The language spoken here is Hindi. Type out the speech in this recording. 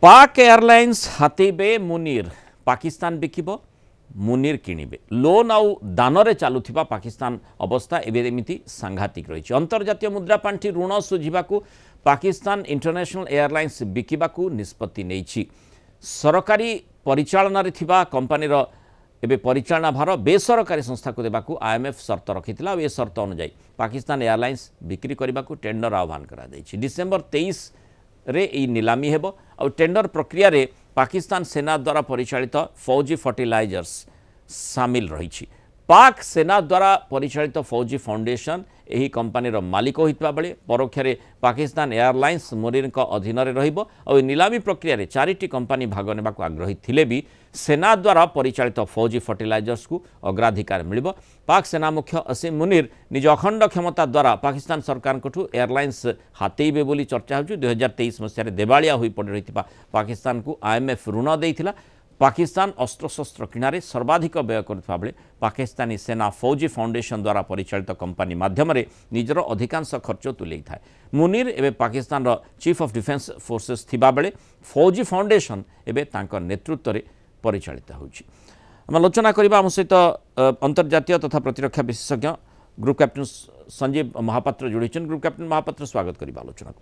पाक एयरलाइंस हाथेबे मुनीर पाकिस्तान बिकिब मुनीर किणिबे लोन आउ दानरे चलुथिबा पाकिस्तान अवस्था एबेमिति सांघातिक रही अंतर्जातीय मुद्रा पांठि ऋण सुझिबाकू पाकिस्तान इंटरनेशनल एयरलाइंस बिकिबाकू निष्पत्ति नेइछि। सरकारी परिचालन थिबा कंपनीर एबे परिचालना भार बेसरकारी संस्था को देबाकू आईएमएफ शर्त रखिथिला। ए शर्त अनुसार पाकिस्तान एयरलाइंस बिक्री करबाकू टेंडर आह्वान करा दैछि। डिसेंबर 23 रे ई नीलामी हेबो और टेंडर प्रक्रिया रे पाकिस्तान सेना द्वारा परिचालित फौजी फर्टिलाइजर्स सामिल रही। पाक सेना द्वारा परिचालित फौजी फाउंडेशन यही कंपनीर मालिक होता बेले परोक्ष पाकिस्तान एयरलाइंस मुनीर अधीन रहिबो और नीलामी प्रक्रिया रे 4टी कंपनी भाग नेबा आग्रही थिले भी सेना द्वारा परिचालित फौजी फर्टिलाइजर्स को अग्राधिकार मिलिबो। पाक सेना मुख्य असीम मुनीर निज अखंड क्षमता द्वारा पाकिस्तान सरकार को एयरलाइंस हाथेबे बोली चर्चा हो। 2023 मसीह देवालिया होई पड़ रही पाकिस्तान को आईएमएफ ऋण देइथिला। पाकिस्तान अस्त्रशस्त्र किणारे सर्वाधिक व्यय करथिबा बेले पाकिस्तानी सेना फौजी फाउंडेशन द्वारा परिचालित कंपनी माध्यम निजर अधिकांश खर्च तुले थाए। मुनीर एवं Pakistan chief of defence forces थिबा बेले फौजी फाउंडेशन एवं तांकर नेतृत्व में परिचालित होछि। आम आलोचना करबा आम सहित अंतर्जातीय तथा प्रतिरक्षा विशेषज्ञ ग्रुप कैप्टेन संजीव महापात्र जोड़ी। ग्रुप कैप्टेन महापात्र स्वागत करबा आलोचना को।